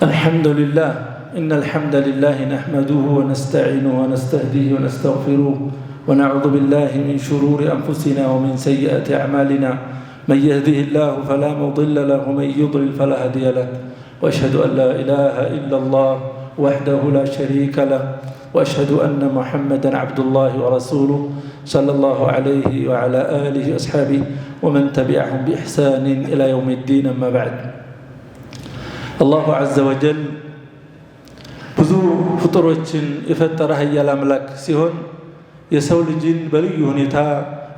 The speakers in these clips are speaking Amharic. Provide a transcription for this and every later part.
الحمد لله إن الحمد لله نحمده ونستعينه ونستهديه ونستغفره ونعوذ بالله من شرور أنفسنا ومن سيئات أعمالنا من يهده الله فلا مضل له ومن يضلل فلا هادي له وأشهد أن لا إله إلا الله وحده لا شريك له وأشهد أن محمدا عبد الله ورسوله صلى الله عليه وعلى آله وأصحابه ومن تبعهم بإحسان إلى يوم الدين أما بعد الله عز وجل ብዙ ፍጡሮችን የፈጠረ ኃያል አምላክ ሲሆን የሰው ልጅን በልዩ ሁኔታ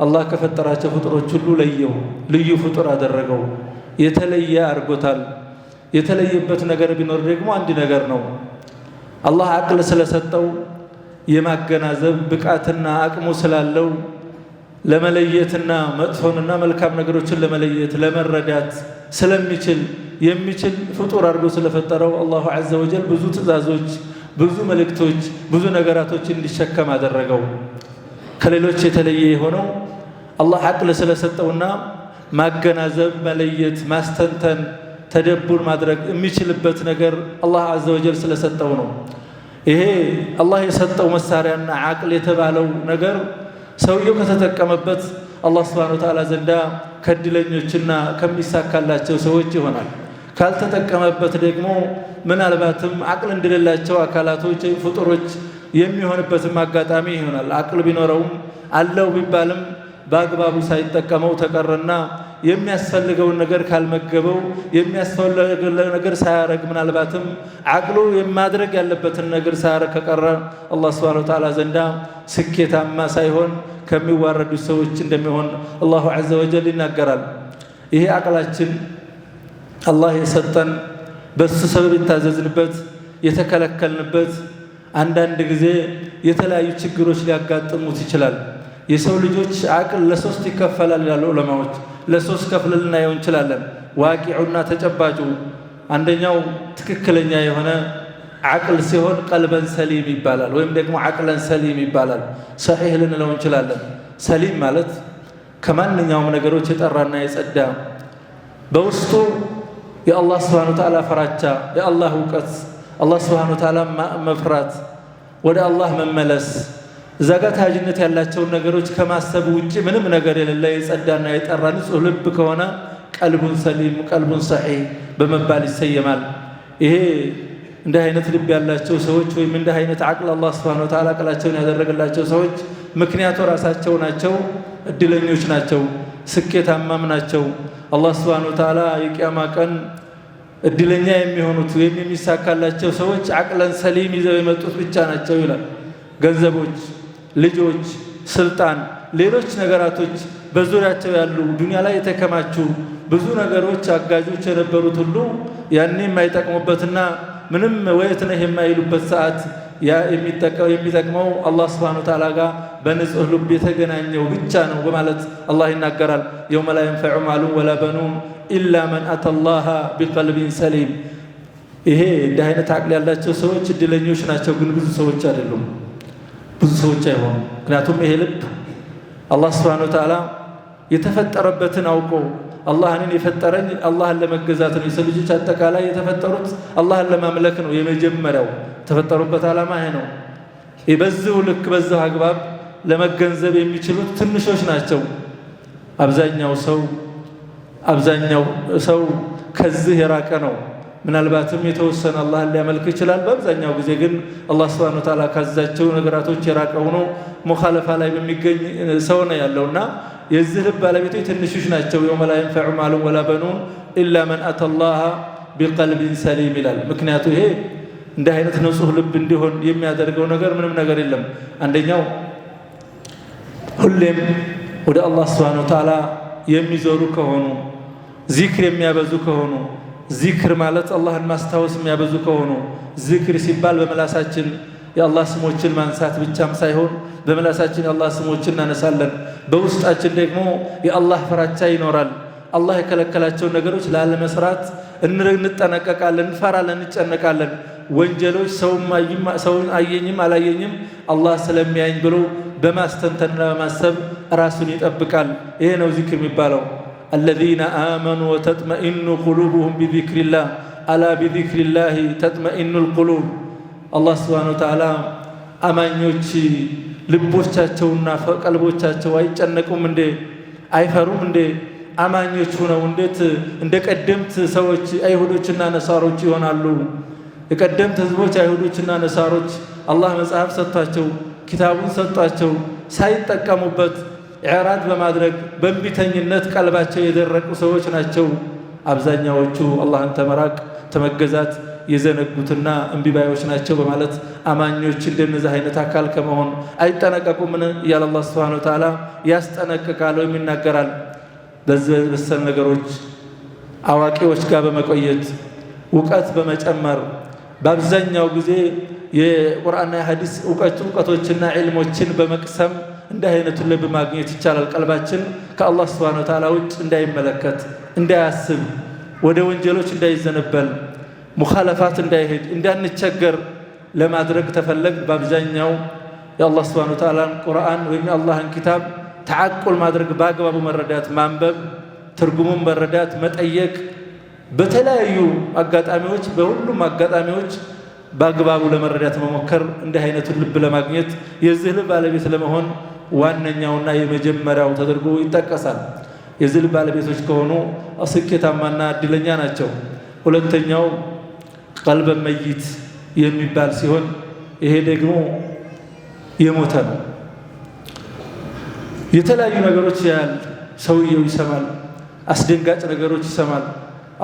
አላህ ከፈጠራቸው ፍጡሮች ሁሉ ለየው፣ ልዩ ፍጡር አደረገው፣ የተለየ አድርጎታል። የተለየበት ነገር ቢኖር ደግሞ አንድ ነገር ነው። አላህ አቅል ስለሰጠው የማገናዘብ ብቃትና አቅሙ ስላለው ለመለየትና መጥፎንና መልካም ነገሮችን ለመለየት ለመረዳት ስለሚችል የሚችል ፍጡር አድርጎ ስለፈጠረው አላሁ ዐዘ ወጀል ብዙ ትእዛዞች፣ ብዙ መልእክቶች፣ ብዙ ነገራቶች እንዲሸከም አደረገው። ከሌሎች የተለየ የሆነው አላህ አቅል ስለሰጠውና ማገናዘብ፣ መለየት፣ ማስተንተን፣ ተደቡር ማድረግ የሚችልበት ነገር አላህ ዐዘ ወጀል ስለሰጠው ነው። ይሄ አላህ የሰጠው መሳሪያና አቅል የተባለው ነገር ሰውየው ከተጠቀመበት አላህ ሱብሓነሁ ወተዓላ ዘንዳ ከእድለኞችና ከሚሳካላቸው ሰዎች ይሆናል። ካልተጠቀመበት ደግሞ ምናልባትም አቅል እንደሌላቸው አካላቶች ፍጡሮች የሚሆንበትም አጋጣሚ ይሆናል። አቅል ቢኖረውም አለው ቢባልም በአግባቡ ሳይጠቀመው ተቀረና የሚያስፈልገውን ነገር ካልመገበው የሚያስፈልገው ነገር ሳያረግ ምናልባትም አቅሉ የማድረግ ያለበትን ነገር ሳያረግ ከቀረ አላህ ሱብሓነሁ ወተዓላ ዘንዳ ስኬታማ ሳይሆን ከሚዋረዱ ሰዎች እንደሚሆን አላሁ ዐዘ ወጀል ይናገራል። ይሄ አቅላችን አላህ የሰጠን በሱ ሰበብ የታዘዝንበት የተከለከልንበት አንዳንድ ጊዜ የተለያዩ ችግሮች ሊያጋጥሙት ይችላል። የሰው ልጆች አቅል ለሶስት ይከፈላል ይላሉ ዑለማዎች። ለሶስት ከፍለን ልናየው እንችላለን። ዋቂዑና ተጨባጩ አንደኛው ትክክለኛ የሆነ አቅል ሲሆን ቀልበን ሰሊም ይባላል፣ ወይም ደግሞ አቅለን ሰሊም ይባላል። ሰሒህ ልንለው እንችላለን። ሰሊም ማለት ከማንኛውም ነገሮች የጠራና የጸዳ በውስጡ የአላህ ሱብሓነሁ ወተዓላ ፍራቻ፣ የአላህ እውቀት፣ አላህ ሱብሓነሁ ወተዓላ መፍራት፣ ወደ አላህ መመለስ፣ እዛ ጋር ተያያዥነት ያላቸውን ነገሮች ከማሰብ ውጭ ምንም ነገር የሌለ የጸዳና የጠራ ንጹህ ልብ ከሆነ ቀልቡን ሰሊም፣ ቀልቡን ሰሒህ በመባል ይሰየማል። ይሄ እንዲህ አይነት ልብ ያላቸው ሰዎች ወይም እንዲህ አይነት አቅል አላህ ሱብሓነሁ ወተዓላ አቅላቸውን ያደረገላቸው ሰዎች ምክንያቱ ራሳቸው ናቸው፣ እድለኞች ናቸው፣ ስኬታማም ናቸው። አላህ ሱብሓነሁ ወተዓላ የቂያማ ቀን እድለኛ የሚሆኑት ወይም የሚሳካላቸው ሰዎች አቅለን ሰሊም ይዘው የመጡት ብቻ ናቸው ይላል። ገንዘቦች፣ ልጆች፣ ስልጣን፣ ሌሎች ነገራቶች በዙሪያቸው ያሉ ዱንያ ላይ የተከማቹ ብዙ ነገሮች አጋጆች የነበሩት ሁሉ ያኔ የማይጠቅሙበትና ምንም ወየት ነህ የማይሉበት ሰዓት የሚጠቅመው አላህ ሱብሓነሁ ወተዓላ ጋር በንጹህ ልብ የተገናኘው ብቻ ነው በማለት አላህ ይናገራል። የውመ ላ የንፈዑ ማሉን ወላ በኑን ኢላ መን አተላሃ ቢቀልቢን ሰሊም። ይሄ እንዲህ አይነት አቅል ያላቸው ሰዎች እድለኞች ናቸው፣ ግን ብዙ ሰዎች አይደሉም፣ ብዙ ሰዎች አይሆኑም። ምክንያቱም ይሄ ልብ አላህ ሱብሓነሁ ወተዓላ የተፈጠረበትን አውቆ አላህን የፈጠረኝ አላህን ለመገዛት ነው። የሰው ልጆች አጠቃላይ የተፈጠሩት አላህን ለማምለክ ነው። የመጀመሪያው የተፈጠሩበት ዓላማ ይሄ ነው። በዚሁ ልክ በዚሁ አግባብ ለመገንዘብ የሚችሉት ትንሾች ናቸው። አብዛኛው ሰው ከዚህ የራቀ ነው። ምናልባትም የተወሰነ አላህን ሊያመልክ ይችላል። በአብዛኛው ጊዜ ግን አላህ ሱብሓነሁ ወተዓላ ካዛቸው ነገራቶች የራቀ ሆኖ ሙኻለፋ ላይ በሚገኝ ሰው ነው ያለውና የዚህ ልብ ባለቤቶች ትንሾች ናቸው። የውመ ላ የንፈዑ ማሉን ወላ በኑን ኢላ መን አተላሃ ቢቀልቢን ሰሊም ይላል። ምክንያቱ ይሄ እንዲህ አይነት ንጹህ ልብ እንዲሆን የሚያደርገው ነገር ምንም ነገር የለም። አንደኛው ሁሌም ወደ አላህ ሱብሓነሁ ወተዓላ የሚዞሩ ከሆኑ፣ ዚክር የሚያበዙ ከሆኑ፣ ዚክር ማለት አላህን ማስታወስ የሚያበዙ ከሆኑ፣ ዚክር ሲባል በመላሳችን የአላህ ስሞችን ማንሳት ብቻም ሳይሆን በመላሳችን የአላህ ስሞችን እናነሳለን፣ በውስጣችን ደግሞ የአላህ ፍራቻ ይኖራል። አላህ የከለከላቸውን ነገሮች ላለመስራት እንጠነቀቃለን፣ እንፈራለን፣ እንጨነቃለን። ወንጀሎች ሰውን አየኝም አላየኝም አላህ ስለሚያኝ ብሎ በማስተንተንና በማሰብ ራሱን ይጠብቃል። ይሄ ነው ዚክር የሚባለው። الذين آمنوا وتطمئن قلوبهم بذكر الله አላ ቢዚክሪላሂ ተጥመኢኑል ቁሉብ አላህ ሱብሓነሁ ወተዓላ አማኞች ልቦቻቸውና ቀልቦቻቸው አይጨነቁም እንዴ አይፈሩም እንዴ አማኞች ሆነው እንዴት እንደ ቀደምት ሰዎች አይሁዶችና ነሳሮች ይሆናሉ የቀደምት ህዝቦች አይሁዶችና ነሳሮች አላህ መጽሐፍ ሰጥቷቸው ኪታቡን ሰጥቷቸው ሳይጠቀሙበት ኢዕራድ በማድረግ በእንቢተኝነት ቀልባቸው የደረቁ ሰዎች ናቸው አብዛኛዎቹ አላህን ተመራቅ ተመገዛት የዘነጉትና እንቢባዮች ናቸው በማለት አማኞች እንደነዚህ አይነት አካል ከመሆን አይጠነቀቁምን እያለ አላህ ሱብሓነሁ ወተዓላ ያስጠነቅቃል ወይም ይናገራል በዚህ ነገሮች አዋቂዎች ጋር በመቆየት ዕውቀት በመጨመር በአብዛኛው ጊዜ የቁርአንና የሐዲስ ዕውቀቶችና ዒልሞችን በመቅሰም እንደ አይነቱን ልብ ማግኘት ይቻላል ቀልባችን ከአላህ ሱብሓነሁ ወተዓላ ውጭ እንዳይመለከት እንዳያስብ ወደ ወንጀሎች እንዳይዘነበል ሙኻለፋት እንዳይሄድ እንዳንቸገር ለማድረግ ተፈለግ በአብዛኛው የአላህ ሱብሓነሁ ወተዓላን ቁርአን ወይም የአላህን ኪታብ ተዓቁል ማድረግ በአግባቡ መረዳት ማንበብ ትርጉሙን መረዳት መጠየቅ በተለያዩ አጋጣሚዎች በሁሉም አጋጣሚዎች በአግባቡ ለመረዳት መሞከር እንደ አይነቱን ልብ ለማግኘት የዚህ ልብ ባለቤት ለመሆን ዋነኛውና የመጀመሪያው ተደርጎ ይጠቀሳል የዚህ ልብ ባለቤቶች ከሆኑ ስኬታማና እድለኛ ናቸው ሁለተኛው ቀልበ መይት የሚባል ሲሆን ይሄ ደግሞ የሞተ ነው የተለያዩ ነገሮች ያያል ሰውየው ይሰማል አስደንጋጭ ነገሮች ይሰማል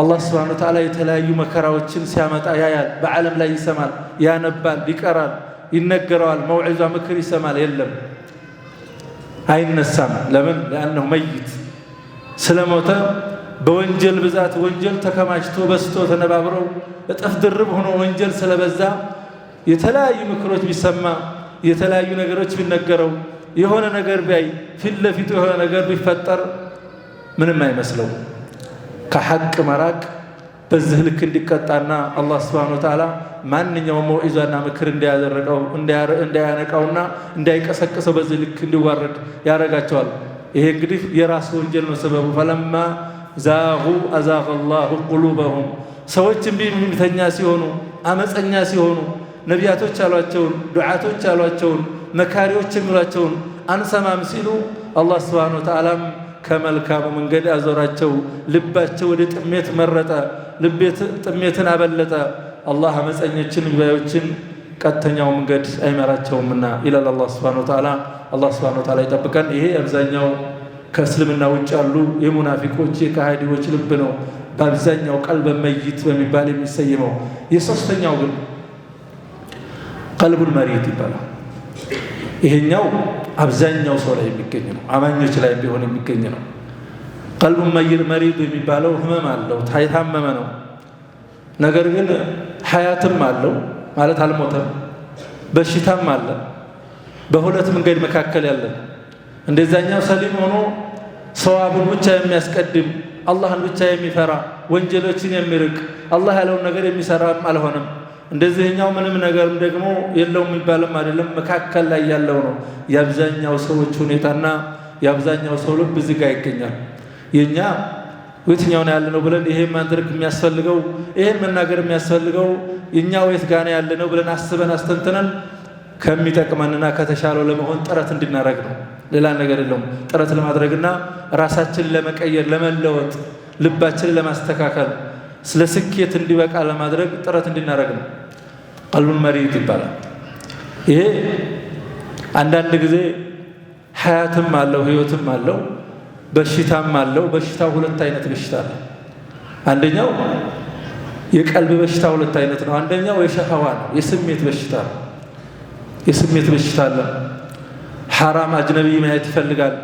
አላህ ሱብሓነሁ ወተዓላ የተለያዩ መከራዎችን ሲያመጣ ያያል በዓለም ላይ ይሰማል ያነባል ይቀራል ይነገረዋል መውዒዛ ምክር ይሰማል የለም አይነሳም ለምን لانه መይት ስለሞተ በወንጀል ብዛት ወንጀል ተከማችቶ በስቶ ተነባብረው እጥፍ ድርብ ሆኖ ወንጀል ስለበዛ የተለያዩ ምክሮች ቢሰማ የተለያዩ ነገሮች ቢነገረው የሆነ ነገር ቢያይ ፊት ለፊቱ የሆነ ነገር ቢፈጠር ምንም አይመስለው ከሐቅ መራቅ በዚህ ልክ እንዲቀጣና አላህ ሱብሓነሁ ወተዓላ ማንኛውም መውዒዛና ምክር እንዳያነቃውና እንዳይቀሰቅሰው በዚህ ልክ እንዲዋረድ ያረጋቸዋል ይሄ እንግዲህ የራስ ወንጀል ነው ሰበቡ ፈለማ ዛጉ አዛገ አላሁ ቁሉበሁም ሰዎች እምቢተኛ ሲሆኑ አመፀኛ ሲሆኑ ነቢያቶች ያሏቸውን ዱዓቶች ያሏቸውን መካሪዎች የሚሏቸውን አንሰማም ሲሉ አላህ ሱብሓነሁ ወተዓላም ከመልካሙ መንገድ አዞራቸው ልባቸው ወደ ጥሜት መረጠ ጥሜትን አበለጠ አላህ አመፀኞችን ባዮችን ቀጥተኛው መንገድ አይመራቸውምና ኢላላ አላህ ሱብሓነሁ ወተዓላ አላህ ሱብሓነሁ ወተዓላ ይጠብቀን ይሄ አብዛኛው ከእስልምና ውጭ ያሉ የሙናፊቆች የካሃዲዎች ልብ ነው በአብዛኛው ቀልበ መይት በሚባል የሚሰየመው የሶስተኛው ግን ቀልቡል መሪድ ይባላል ይሄኛው አብዛኛው ሰው ላይ የሚገኝ ነው አማኞች ላይ ቢሆን የሚገኝ ነው ቀልቡ መሪድ የሚባለው ህመም አለው ታይታመመ ነው ነገር ግን ሐያትም አለው ማለት አልሞተም በሽታም አለ በሁለት መንገድ መካከል ያለ እንደዛኛው ሰሊም ሆኖ ሰዋቡን ብቻ የሚያስቀድም አላህን ብቻ የሚፈራ ወንጀሎችን የሚርቅ አላህ ያለውን ነገር የሚሰራም አልሆነም እንደዚህኛው ምንም ነገርም ደግሞ የለውም የሚባልም አይደለም መካከል ላይ ያለው ነው የአብዛኛው ሰዎች ሁኔታና የአብዛኛው ሰው ልብ እዚህ ጋር ይገኛል የኛ የትኛው ነው ያለነው ብለን ይሄ ማድረግ የሚያስፈልገው ይሄ መናገር የሚያስፈልገው የኛው የት ጋር ነው ያለነው ብለን አስበን አስተንተናል ከሚጠቅመንና ከተሻለው ለመሆን ጥረት እንድናረግ ነው ሌላ ነገር የለውም ጥረት ለማድረግና ራሳችንን ለመቀየር ለመለወጥ ልባችንን ለማስተካከል ስለ ስኬት እንዲበቃ ለማድረግ ጥረት እንድናረግ ነው ቀልቡል መሪድ ይባላል ይሄ አንዳንድ ጊዜ ሐያትም አለው ህይወትም አለው በሽታም አለው በሽታው ሁለት አይነት በሽታ አለ አንደኛው የቀልብ በሽታ ሁለት አይነት ነው አንደኛው የሸህዋ ነው የስሜት በሽታ ነው የስሜት በሽታ አለ ሐራም አጅነቢ ማየት ይፈልጋል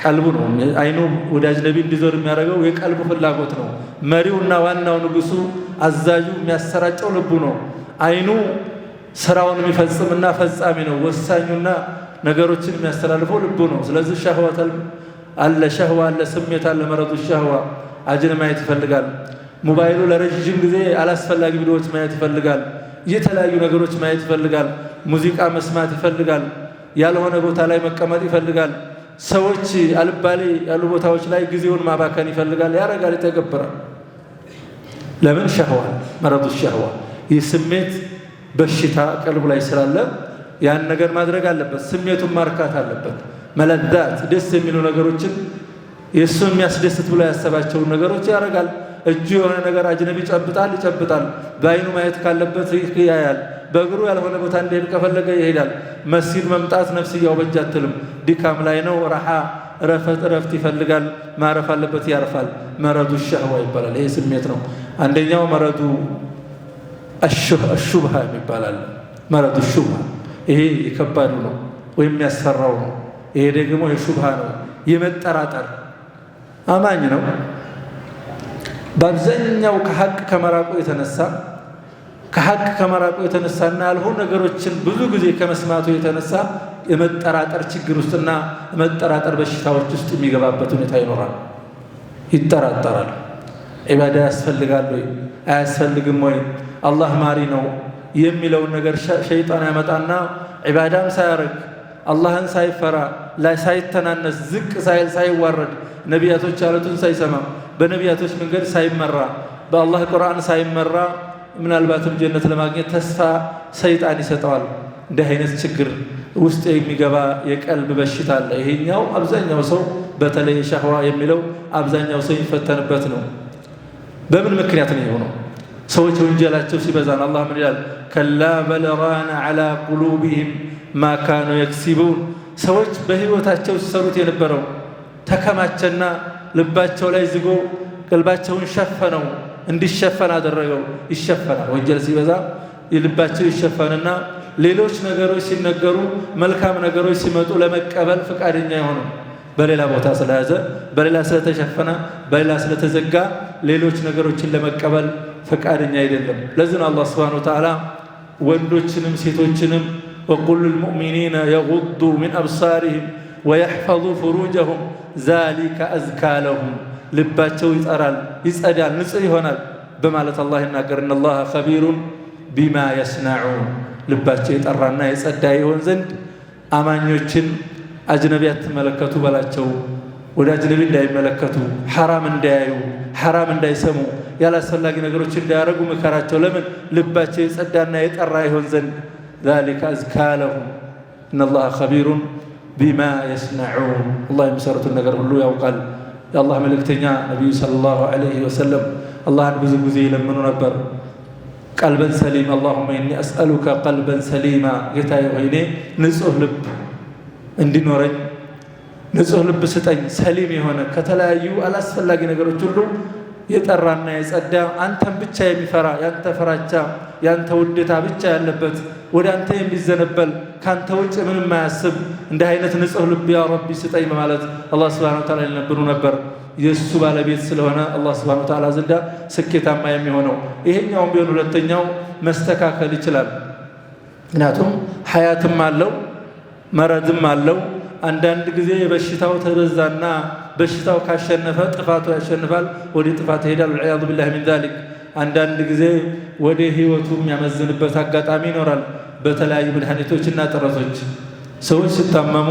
ቀልቡ ነው አይኑ ወደ አጅነቢ እንዲዞር የሚያደርገው የቀልቡ ፍላጎት ነው መሪውና ዋናው ንጉሱ አዛዡ የሚያሰራጨው ልቡ ነው አይኑ ስራውን የሚፈጽምና ፈጻሚ ነው ወሳኙና ነገሮችን የሚያስተላልፈው ልቡ ነው ስለዚህ ሸህዋተል አለ ሸህዋ አለ ስሜት አለ መረዱ ሸህዋ አጅን ማየት ይፈልጋል ሞባይሉ ለረጅም ጊዜ አላስፈላጊ ቪዲዮዎች ማየት ይፈልጋል የተለያዩ ነገሮች ማየት ይፈልጋል ሙዚቃ መስማት ይፈልጋል ያልሆነ ቦታ ላይ መቀመጥ ይፈልጋል ሰዎች አልባሌ ያሉ ቦታዎች ላይ ጊዜውን ማባከን ይፈልጋል ያረጋል ይተገብራል ለምን ሸህዋ መረዱ ሸህዋ የስሜት በሽታ ቀልቡ ላይ ስላለ ያን ነገር ማድረግ አለበት። ስሜቱን ማርካት አለበት። መለዳት ደስ የሚሉ ነገሮችን የሱን የሚያስደስት ብሎ ያሰባቸውን ነገሮች ያደርጋል። እጁ የሆነ ነገር አጅነቢ ይጨብጣል። በአይኑ ማየት ካለበት ያያል። በእግሩ ያልሆነ ቦታ እንዲሄድ ከፈለገ ይሄዳል። መስጊድ መምጣት ነፍስያው በእጅ አትልም። ድካም ላይ ነው። ረሃ እረፍት ይፈልጋል። ማረፍ አለበት፣ ያርፋል። መረዱ ሸህዋ ይባላል። ይሄ ስሜት ነው። አንደኛው መረዱ አሹብሃ ይባላል። መረዱ ሹብሃ ይሄ የከባዱ ነው ወይም ያስፈራው ነው። ይሄ ደግሞ የሹብሃ ነው፣ የመጠራጠር አማኝ ነው። በአብዛኛው ከሐቅ ከመራቁ የተነሳና ያልሆኑ ነገሮችን ብዙ ጊዜ ከመስማቱ የተነሳ የመጠራጠር ችግር ውስጥና የመጠራጠር በሽታዎች ውስጥ የሚገባበት ሁኔታ ይኖራል። ይጠራጠራል። ዒባዳ ያስፈልጋል ወይ አያስፈልግም ወይ አላህ ማሪ ነው የሚለውን ነገር ሸይጣን ያመጣና ዒባዳም ሳያረግ አላህን ሳይፈራ ላይ ሳይተናነስ ዝቅ ሳይል ሳይዋረድ ነቢያቶች ያሉትን ሳይሰማ በነቢያቶች መንገድ ሳይመራ በአላህ ቁርአን ሳይመራ ምናልባትም ጀነት ለማግኘት ተስፋ ሰይጣን ይሰጠዋል። እንዲህ አይነት ችግር ውስጥ የሚገባ የቀልብ በሽታ አለ። ይሄኛው አብዛኛው ሰው በተለይ ሸህዋ የሚለው አብዛኛው ሰው የሚፈተንበት ነው። በምን ምክንያት ነው የሆነው? ሰዎች ወንጀላቸው ሲበዛን አላህ ምን ይላል? ከላ በል ራነ ዐላ ቁሉቢሂም ማ ካኑ የክሲቡን። ሰዎች በህይወታቸው ሲሰሩት የነበረው ተከማቸና ልባቸው ላይ ዝጎ ቀልባቸውን ሸፈነው፣ እንዲሸፈን አደረገው። ይሸፈናል። ወንጀል ሲበዛ የልባቸው ይሸፈንና ሌሎች ነገሮች ሲነገሩ መልካም ነገሮች ሲመጡ ለመቀበል ፈቃደኛ የሆነው በሌላ ቦታ ስለያዘ በሌላ ስለተሸፈነ በሌላ ስለተዘጋ ሌሎች ነገሮችን ለመቀበል ፈቃደኛ አይደለም። ለዚህ ነው አላህ ሱብሓነሁ ወተዓላ ወንዶችንም ሴቶችንም ወቁል ልልሙእሚኒነ የጉዱ ሚን አብሳሪሂም ወየሕፈዙ ፍሩጀሁም ዛሊከ አዝካ ለሁም፣ ልባቸው ይጠራል፣ ይጸዳል፣ ንጹህ ይሆናል በማለት አላህ ይናገር። እነላሃ ኸቢሩን ቢማ የስነዑን፣ ልባቸው የጠራና የጸዳ ይሆን ዘንድ አማኞችን አጅነቢ አትመለከቱ በላቸው። ወደ አጅነቢ እንዳይመለከቱ፣ ሐራም እንዳያዩ፣ ሐራም እንዳይሰሙ፣ ያላስፈላጊ ነገሮች እንዳያረጉ ምከራቸው። ለምን? ልባቸው የጸዳና የጠራ ይሆን ዘንድ። ዛሊከ አዝካ ለሁም እነላሃ ኸቢሩን ቢማ የስነዑን፣ አላህ የሚሰሩትን ነገር ሁሉ ያውቃል። የአላህ መልእክተኛ ነቢዩ ሰለላሁ ዐለይሂ ወሰለም አላህን ብዙ ጊዜ ይለምኑ ነበር። ቀልበን ሰሊም አላሁመ ኢኒ አስአሉከ ቀልበን ሰሊማ፣ ጌታዬ ሆይ እኔ ንጹህ ልብ እንዲኖረኝ ንጹህ ልብ ስጠኝ፣ ሰሊም የሆነ ከተለያዩ አላስፈላጊ ነገሮች ሁሉ የጠራና የጸዳ አንተን ብቻ የሚፈራ ያንተ ፍራቻ ያንተ ውዴታ ብቻ ያለበት ወደ አንተ የሚዘነበል ካንተ ውጭ ምንም የማያስብ እንዲህ አይነት ንጹህ ልብ ያ ረቢ ስጠኝ በማለት አላህ ሱብሓነሁ ወተዓላ ይለምኑ ነበር። የእሱ ባለቤት ስለሆነ አላህ ሱብሓነሁ ወተዓላ ዘንዳ ስኬታማ የሚሆነው ይሄኛውም ቢሆን ሁለተኛው መስተካከል ይችላል። ምክንያቱም ሐያትም አለው መረድም አለው። አንዳንድ ጊዜ በሽታው ተበዛና በሽታው ካሸነፈ ጥፋቱ ያሸንፋል፣ ወደ ጥፋት ይሄዳል። ወልዒያዙ ቢላሂ ሚን ዛሊክ። አንዳንድ ጊዜ ወደ ህይወቱ የሚያመዝንበት አጋጣሚ ይኖራል። በተለያዩ መድኃኒቶችና ጥረቶች ሰዎች ሲታመሙ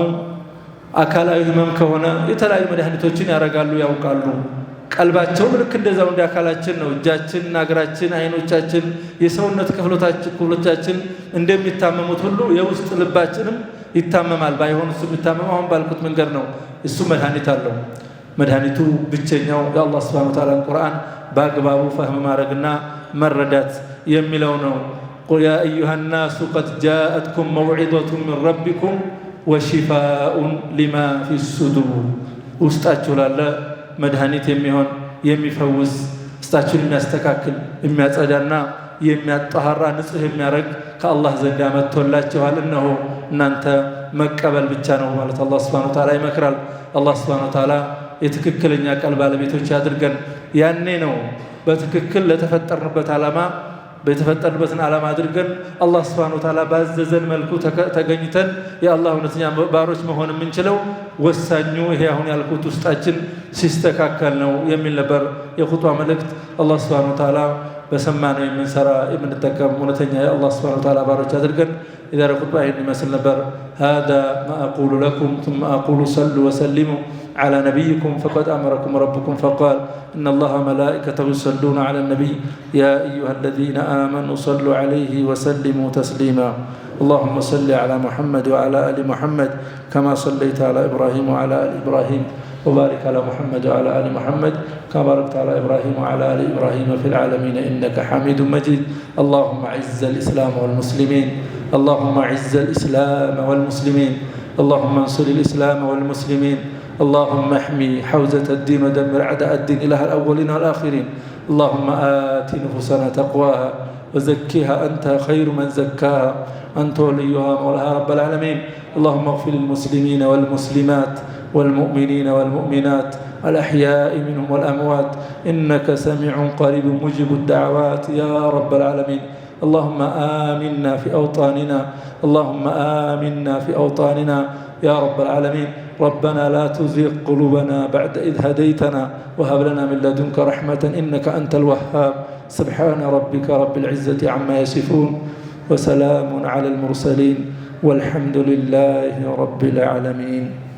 አካላዊ ህመም ከሆነ የተለያዩ መድኃኒቶችን ያደርጋሉ፣ ያውቃሉ። ቀልባቸውም ልክ እንደዛው እንደ አካላችን ነው። እጃችን፣ እግራችን፣ አይኖቻችን፣ የሰውነት ክፍሎቻችን እንደሚታመሙት ሁሉ የውስጥ ልባችንም ይታመማል። ባይሆን እሱ የሚታመመው አሁን ባልኩት መንገድ ነው። እሱ መድኃኒት አለው። መድኃኒቱ ብቸኛው የአላህ ሱብሓነሁ ወተዓላ ቁርአን በአግባቡ ፈህም ማድረግና መረዳት የሚለው ነው። ቁል ያ አዩሃ ናሱ ቀድ ጃአትኩም መውዒዘቱን ሚን ረቢኩም ወሺፋኡን ሊማ ፊ ሱዱር። ውስጣችሁ ላለ መድኃኒት የሚሆን የሚፈውስ ውስጣችሁን የሚያስተካክል የሚያጸዳና የሚያጠሃራ ንጹህ የሚያደርግ ከአላህ ዘንድ መጥቶላችኋል። እነሆ እናንተ መቀበል ብቻ ነው ማለት አላህ ሱብሓነሁ ወተዓላ ይመክራል። አላህ ሱብሓነሁ ወተዓላ የትክክለኛ ቀልብ ባለቤቶች ያድርገን። ያኔ ነው በትክክል ለተፈጠርንበት ዓላማ በተፈጠርንበትን ዓላማ አድርገን አላህ ሱብሓነሁ ወተዓላ ባዘዘን መልኩ ተገኝተን የአላህ እውነተኛ ባሮች መሆን የምንችለው። ወሳኙ ይሄ አሁን ያልኩት ውስጣችን ሲስተካከል ነው የሚል ነበር የኹጥባ መልእክት። አላህ ሱብሓነሁ ወተዓላ በሰማነው የምንሰራ የምንጠቀም እውነተኛ የአላህ ሱብሓነሁ ወተዓላ ባሮች አድርገን። የዛሬው ኹጥባ ይህን ይመስል ነበር። هذا ما أقول لكم ثم أقول صلوا وسلموا على نبيكم فقد أمركم ربكم فقال إن الله ملائكته يصلون على النبي يا أيها الذين آمنوا صلوا عليه وسلموا تسليما اللهم صل على محمد وعلى آل محمد كما صليت على إبراهيم وعلى آل إبراهيم وبارك على محمد وعلى آل محمد كما باركت على إبراهيم وعلى آل إبراهيم في العالمين إنك حميد مجيد اللهم أعز الإسلام والمسلمين اللهم أعز الإسلام والمسلمين اللهم انصر الإسلام والمسلمين اللهم احمي حوزة الدين ودمر أعداء الدين إله الأولين والآخرين اللهم آت نفوسنا تقواها وزكها أنت خير من زكاها أنت وليها مولاها رب العالمين اللهم اغفر للمسلمين والمسلمات والمؤمنين والمؤمنات الأحياء منهم والأموات إنك سميع قريب مجيب الدعوات يا رب العالمين اللهم آمنا في أوطاننا اللهم آمنا في أوطاننا يا رب العالمين ربنا لا تزغ قلوبنا بعد إذ هديتنا وهب لنا من لدنك رحمة إنك أنت الوهاب سبحان ربك رب العزة عما يصفون وسلام على المرسلين والحمد لله رب العالمين.